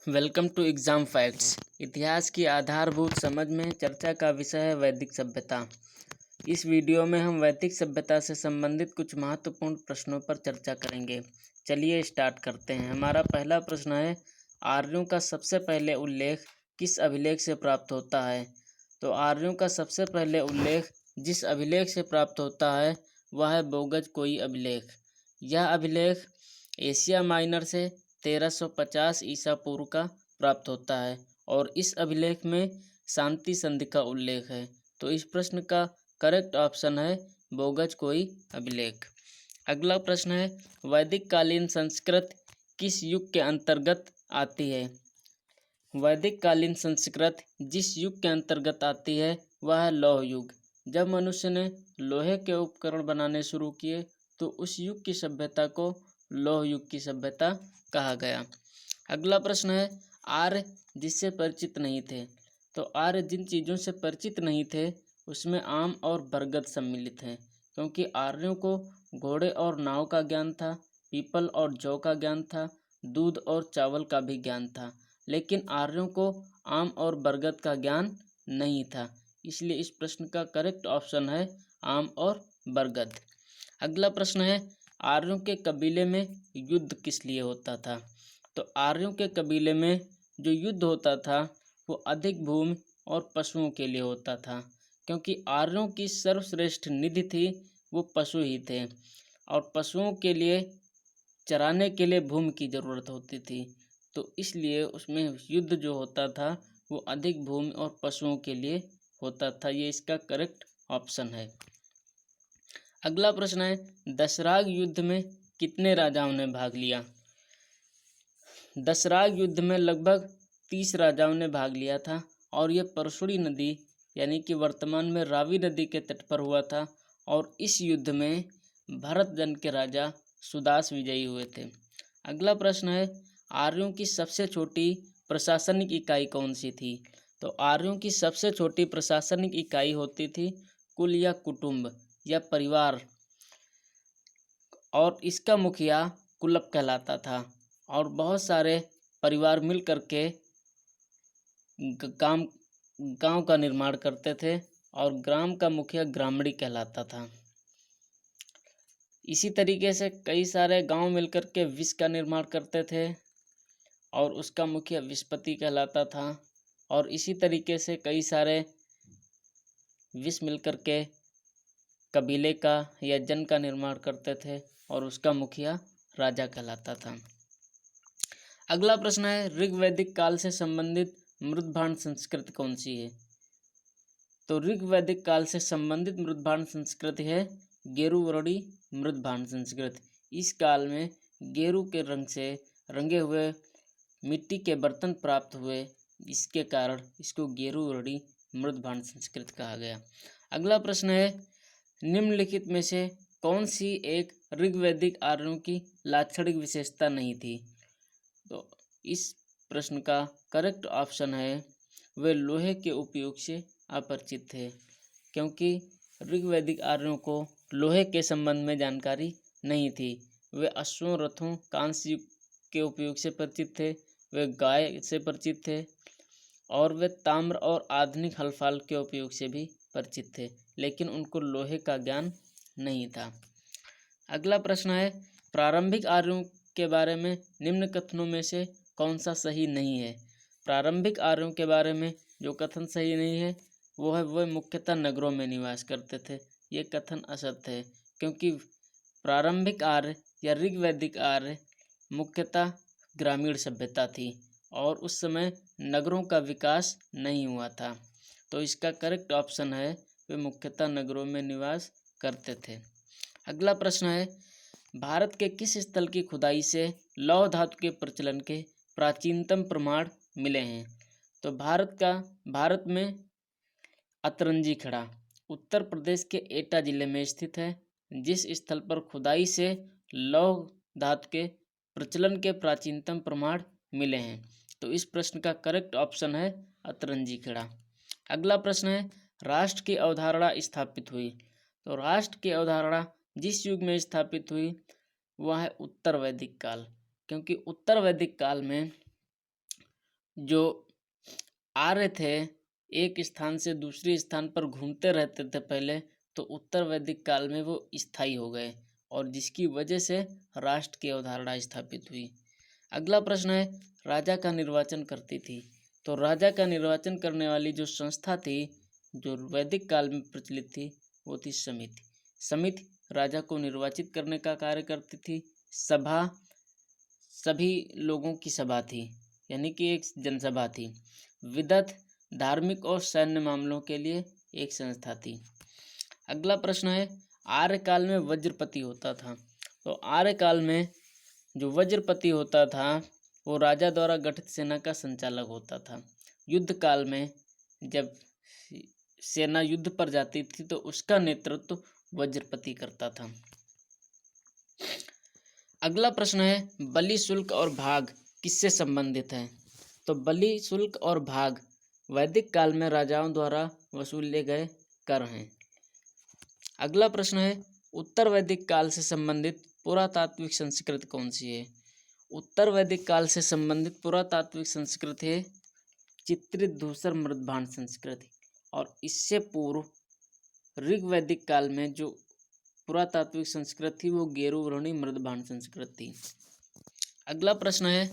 Welcome to exam facts. इतिहास की आधारभूत समझ में चर्चा का विषय है वैदिक सभ्यता। इस वीडियो में हम वैदिक सभ्यता से संबंधित कुछ महत्वपूर्ण प्रश्नों पर चर्चा करेंगे। चलिए स्टार्ट करते हैं। हमारा पहला प्रश्न है, आर्यों का सबसे पहले उल्लेख किस अभिलेख से प्राप्त होता है? तो आर्यों का सबसे पहले उल्लेख जिस अभिलेख से प्राप्त होता है वह है बोगज कोई अभिलेख। यह अभिलेख एशिया माइनर से 1350 ईसा पूर्व का प्राप्त होता है और इस अभिलेख में शांति संधि का उल्लेख है। तो इस प्रश्न का करेक्ट ऑप्शन है बोगज कोई अभिलेख। अगला प्रश्न है, वैदिक कालीन संस्कृत किस युग के अंतर्गत आती है? वैदिक कालीन संस्कृत जिस युग के अंतर्गत आती है वह है लौह युग। जब मनुष्य ने लोहे के उपकरण बनाने शुरू किए तो उस युग की सभ्यता को लौह युग की सभ्यता कहा गया। अगला प्रश्न है, आर्य जिससे परिचित नहीं थे। तो आर्य जिन चीज़ों से परिचित नहीं थे उसमें आम और बरगद सम्मिलित हैं, क्योंकि आर्यों को घोड़े और नाव का ज्ञान था, पीपल और जौ का ज्ञान था, दूध और चावल का भी ज्ञान था, लेकिन आर्यों को आम और बरगद का ज्ञान नहीं था। इसलिए इस प्रश्न का करेक्ट ऑप्शन है आम और बरगद। अगला प्रश्न है, आर्यों के कबीले में युद्ध किस लिए होता था? तो आर्यों के कबीले में जो युद्ध होता था वो अधिक भूमि और पशुओं के लिए होता था, क्योंकि आर्यों की सर्वश्रेष्ठ निधि थी वो पशु ही थे और पशुओं के लिए चराने के लिए भूमि की ज़रूरत होती थी। तो इसलिए उसमें युद्ध जो होता था वो अधिक भूमि और पशुओं के लिए होता था। ये इसका करेक्ट ऑप्शन है। अगला प्रश्न है, दशराग युद्ध में कितने राजाओं ने भाग लिया? दशराग युद्ध में लगभग 30 राजाओं ने भाग लिया था और ये परशुड़ी नदी यानी कि वर्तमान में रावी नदी के तट पर हुआ था और इस युद्ध में भरत जन के राजा सुदास विजयी हुए थे। अगला प्रश्न है, आर्यों की सबसे छोटी प्रशासनिक इकाई कौन सी थी? तो आर्यों की सबसे छोटी प्रशासनिक इकाई होती थी कुल या कुटुंब या परिवार, और इसका मुखिया कुलप कहलाता था और बहुत सारे परिवार मिल करके गांव गांव का निर्माण करते थे और ग्राम का मुखिया ग्रामणी कहलाता था। इसी तरीके से कई सारे गांव मिलकर के विष का निर्माण करते थे और उसका मुखिया विषपति कहलाता था और इसी तरीके से कई सारे विष मिलकर के कबीले का या जन का निर्माण करते थे और उसका मुखिया राजा कहलाता था। अगला प्रश्न है, ऋग्वैदिक काल से संबंधित मृदभांड संस्कृति कौन सी है? तो ऋग्वैदिक काल से संबंधित मृदभांड संस्कृति है गेरुवर्णी मृदभांड संस्कृति। इस काल में गेरू के रंग से रंगे हुए मिट्टी के बर्तन प्राप्त हुए, इसके कारण इसको गेरुवर्णी मृदभांड संस्कृति कहा गया। अगला प्रश्न है, निम्नलिखित में से कौन सी एक ऋग्वैदिक आर्यों की लाक्षणिक विशेषता नहीं थी? तो इस प्रश्न का करेक्ट ऑप्शन है वे लोहे के उपयोग से अपरिचित थे, क्योंकि ऋग्वैदिक आर्यों को लोहे के संबंध में जानकारी नहीं थी। वे अश्वों, रथों, कांस्य के उपयोग से परिचित थे, वे गाय से परिचित थे और वे ताम्र और आधुनिक हल-फाल के उपयोग से भी परिचित थे, लेकिन उनको लोहे का ज्ञान नहीं था। अगला प्रश्न है, प्रारंभिक आर्यों के बारे में निम्न कथनों में से कौन सा सही नहीं है? प्रारंभिक आर्यों के बारे में जो कथन सही नहीं है वो है वे मुख्यतः नगरों में निवास करते थे। ये कथन असत्य है, क्योंकि प्रारंभिक आर्य या ऋग्वैदिक आर्य मुख्यतः ग्रामीण सभ्यता थी और उस समय नगरों का विकास नहीं हुआ था। तो इसका करेक्ट ऑप्शन है वे मुख्यतः नगरों में निवास करते थे। अगला प्रश्न है, भारत के किस स्थल की खुदाई से लौह धातु के प्रचलन के प्राचीनतम प्रमाण मिले हैं? तो भारत में अतरंजी खड़ा उत्तर प्रदेश के एटा जिले में स्थित है, जिस स्थल पर खुदाई से लौह धातु के प्रचलन के प्राचीनतम प्रमाण मिले हैं। तो इस प्रश्न का करेक्ट ऑप्शन है अतरंजी खेड़ा। अगला प्रश्न है, राष्ट्र की अवधारणा स्थापित हुई। तो राष्ट्र की अवधारणा जिस युग में स्थापित हुई वह है उत्तर वैदिक काल, क्योंकि उत्तर वैदिक काल में जो आर्य थे एक स्थान से दूसरे स्थान पर घूमते रहते थे पहले, तो उत्तर वैदिक काल में वो स्थायी हो गए और जिसकी वजह से राष्ट्र की अवधारणा स्थापित हुई। अगला प्रश्न है, राजा का निर्वाचन करती थी। तो राजा का निर्वाचन करने वाली जो संस्था थी जो वैदिक काल में प्रचलित थी वो थी समिति। समिति राजा को निर्वाचित करने का कार्य करती थी। सभा सभी लोगों की सभा थी, यानी कि एक जनसभा थी। विदत धार्मिक और सैन्य मामलों के लिए एक संस्था थी। अगला प्रश्न है, आर्यकाल में वज्रपति होता था। तो आर्यकाल में जो वज्रपति होता था वो राजा द्वारा गठित सेना का संचालक होता था। युद्ध काल में जब सेना युद्ध पर जाती थी तो उसका नेतृत्व वज्रपति करता था। अगला प्रश्न है, बलि शुल्क और भाग किससे संबंधित है। तो बलि शुल्क और भाग वैदिक काल में राजाओं द्वारा वसूले गए कर हैं। अगला प्रश्न है, उत्तर वैदिक काल से संबंधित पुरातात्विक संस्कृति कौन सी है। उत्तर वैदिक काल से संबंधित पुरातात्विक संस्कृति है चित्रित धूसर मृदभांड संस्कृति, और इससे पूर्व ऋग वैदिक काल में जो पुरातात्विक संस्कृति थी वो गेरुवर्णी मृदभांड संस्कृति थी। अगला प्रश्न है,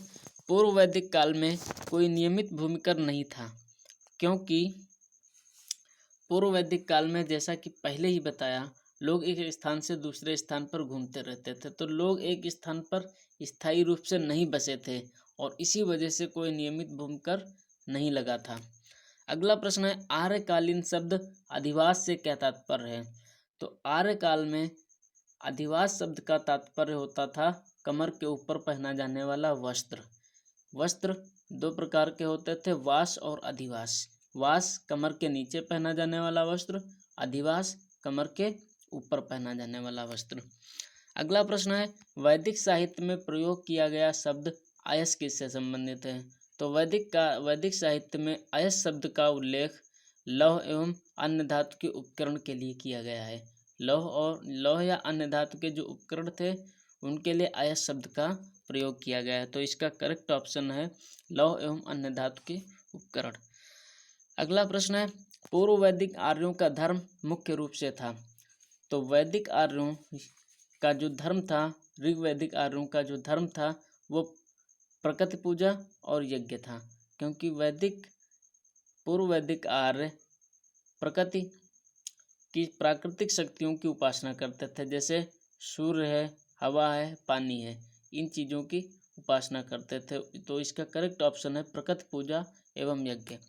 पूर्व वैदिक काल में कोई नियमित भूमिकर नहीं था, क्योंकि पूर्व वैदिक काल में जैसा कि पहले ही बताया लोग एक स्थान से दूसरे स्थान पर घूमते रहते थे, तो लोग एक स्थान पर स्थायी रूप से नहीं बसे थे और इसी वजह से कोई नियमित भूमिकर नहीं लगा था। अगला प्रश्न है, आर्यकालीन शब्द अधिवास से क्या तात्पर्य है। तो आर्यकाल में अधिवास शब्द का तात्पर्य होता था कमर के ऊपर पहना जाने वाला वस्त्र। वस्त्र दो प्रकार के होते थे, वास और अधिवास। वास कमर के नीचे पहना जाने वाला वस्त्र, अधिवास कमर के ऊपर पहना जाने वाला वस्त्र। अगला प्रश्न है, वैदिक साहित्य में प्रयोग किया गया शब्द आयस किससे संबंधित है। तो वैदिक साहित्य में आयस शब्द का उल्लेख लौह एवं अन्य धातु के उपकरण के लिए किया गया है। लौह या अन्य धातु के जो उपकरण थे उनके लिए आयस शब्द का प्रयोग किया गया है। तो इसका करेक्ट ऑप्शन है लौह एवं अन्य धातु के उपकरण। अगला प्रश्न है, पूर्व वैदिक आर्यों का धर्म मुख्य रूप से था। तो वैदिक आर्यों का जो धर्म था, ऋग वैदिक आर्यों का जो धर्म था वो प्रकृति पूजा और यज्ञ था, क्योंकि पूर्व वैदिक आर्य प्रकृति की प्राकृतिक शक्तियों की उपासना करते थे, जैसे सूर्य है, हवा है, पानी है, इन चीज़ों की उपासना करते थे। तो इसका करेक्ट ऑप्शन है प्रकृति पूजा एवं यज्ञ।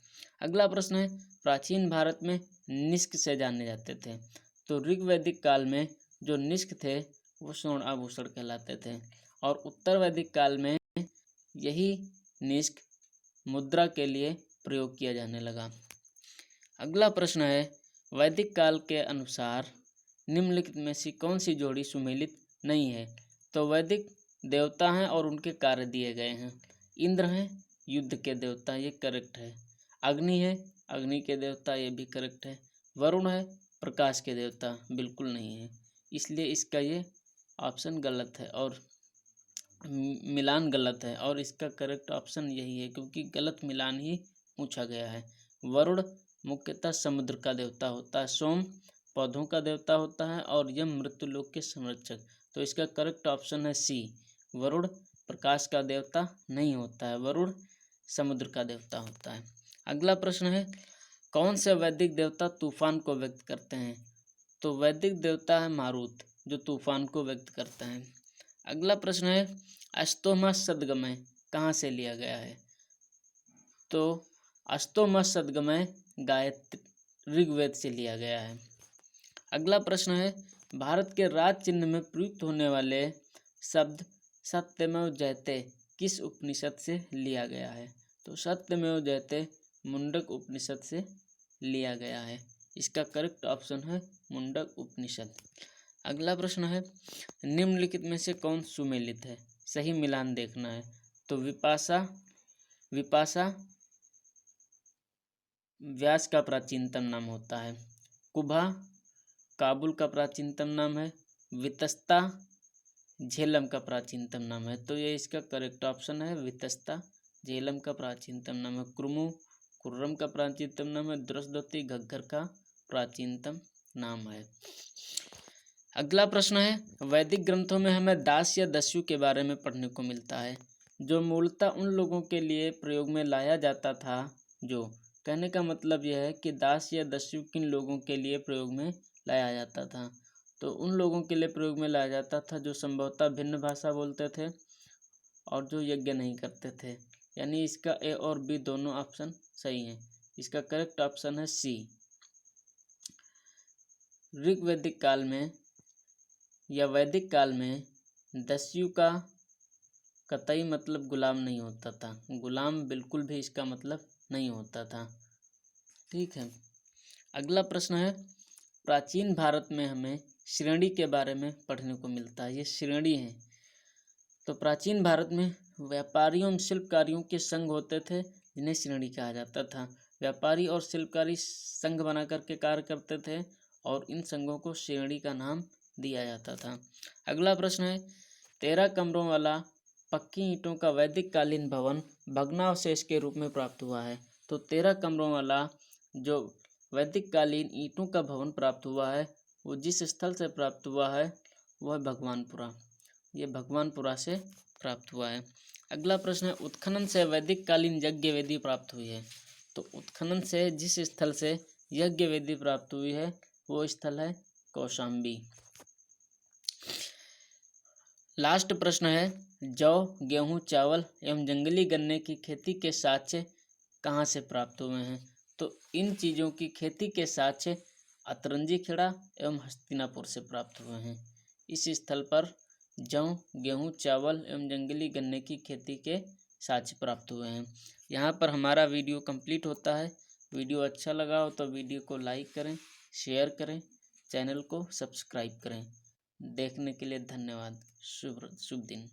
अगला प्रश्न है, प्राचीन भारत में निष्क से जाने जाते थे। तो ऋग वैदिक काल में जो निष्क थे वो स्वर्ण आभूषण कहलाते थे और उत्तर वैदिक काल में यही निष्क मुद्रा के लिए प्रयोग किया जाने लगा। अगला प्रश्न है, वैदिक काल के अनुसार निम्नलिखित में से कौन सी जोड़ी सुमेलित नहीं है। तो वैदिक देवता हैं और उनके कार्य दिए गए हैं। इंद्र हैं युद्ध के देवता, ये करेक्ट है। अग्नि है अग्नि के देवता, ये भी करेक्ट है। वरुण है प्रकाश के देवता, बिल्कुल नहीं है, इसलिए इसका ये ऑप्शन गलत है और मिलान गलत है और इसका करेक्ट ऑप्शन यही है क्योंकि गलत मिलान ही पूछा गया है। वरुण मुख्यतः समुद्र का देवता होता है, सोम पौधों का देवता होता है और यम मृत्युलोक के संरक्षक। तो इसका करेक्ट ऑप्शन है सी, वरुण प्रकाश का देवता नहीं होता है, वरुण समुद्र का देवता होता है। अगला प्रश्न है, कौन से वैदिक देवता तूफान को व्यक्त करते हैं। तो वैदिक देवता है मारुत जो तूफान को व्यक्त करते हैं। अगला प्रश्न है, अस्तोमा सद्गमय कहाँ से लिया गया है। तो अस्तोमा सद्गमय गायत्री ऋग्वेद से लिया गया है। अगला प्रश्न है, भारत के राज चिन्ह में प्रयुक्त होने वाले शब्द सत्यमेव जयते किस उपनिषद से लिया गया है। तो सत्यमेव जयते मुंडक उपनिषद से लिया गया है, इसका करेक्ट ऑप्शन है मुंडक उपनिषद। अगला प्रश्न है, निम्नलिखित में से कौन सुमेलित है, सही मिलान देखना है। तो विपाशा व्यास का प्राचीनतम नाम होता है, कुभा काबुल का प्राचीनतम नाम है, वितस्ता झेलम का प्राचीनतम नाम है। तो ये इसका करेक्ट ऑप्शन है वितस्ता झेलम का प्राचीनतम नाम है कुर्मु, कुर्रम का प्राचीनतम नाम है द्रसद्वती, घग्गर का प्राचीनतम नाम है। अगला प्रश्न है, वैदिक ग्रंथों में हमें दास या दस्यु के बारे में पढ़ने को मिलता है, जो मूलतः उन लोगों के लिए प्रयोग में लाया जाता था जो, कहने का मतलब यह है कि दास या दस्यु किन लोगों के लिए प्रयोग में लाया जाता था, तो उन लोगों के लिए प्रयोग में लाया जाता था जो संभवतः भिन्न भाषा बोलते थे और जो यज्ञ नहीं करते थे। यानी इसका ए और बी दोनों ऑप्शन सही हैं। इसका करेक्ट ऑप्शन है सी। ऋग्वैदिक काल में या वैदिक काल में दस्यु का कतई मतलब गुलाम नहीं होता था, गुलाम बिल्कुल भी इसका मतलब नहीं होता था। ठीक है। अगला प्रश्न है, प्राचीन भारत में हमें श्रेणी के बारे में पढ़ने को मिलता है, ये श्रेणी है। तो प्राचीन भारत में व्यापारियों एवं शिल्पकारियों के संघ होते थे जिन्हें श्रेणी कहा जाता था। व्यापारी और शिल्पकारी संघ बना करके कार्य करते थे और इन संघों को श्रेणी का नाम दिया जाता था। अगला प्रश्न है, 13 कमरों वाला पक्की ईंटों का वैदिक कालीन भवन भग्नावशेष के रूप में प्राप्त हुआ है। तो 13 कमरों वाला जो वैदिक कालीन ईंटों का भवन प्राप्त हुआ है वो जिस स्थल से प्राप्त हुआ है वह भगवानपुरा, ये भगवानपुरा से प्राप्त हुआ है। अगला प्रश्न है, उत्खनन से वैदिक कालीन यज्ञ वेदी प्राप्त हुई है। तो उत्खनन से जिस स्थल से यज्ञ वेदी प्राप्त हुई है वो स्थल है कौशाम्बी। लास्ट प्रश्न है, जौ, गेहूं, चावल एवं जंगली गन्ने की खेती के साक्ष्य कहाँ से प्राप्त हुए हैं। तो इन चीज़ों की खेती के साक्ष्य अतरंजी खेड़ा एवं हस्तिनापुर से प्राप्त हुए हैं। इस स्थल पर जौ, गेहूं, चावल एवं जंगली गन्ने की खेती के साक्ष्य प्राप्त हुए हैं। यहाँ पर हमारा वीडियो कंप्लीट होता है। वीडियो अच्छा लगा हो तो वीडियो को लाइक करें, शेयर करें, चैनल को सब्सक्राइब करें। देखने के लिए धन्यवाद। शुभ दिन।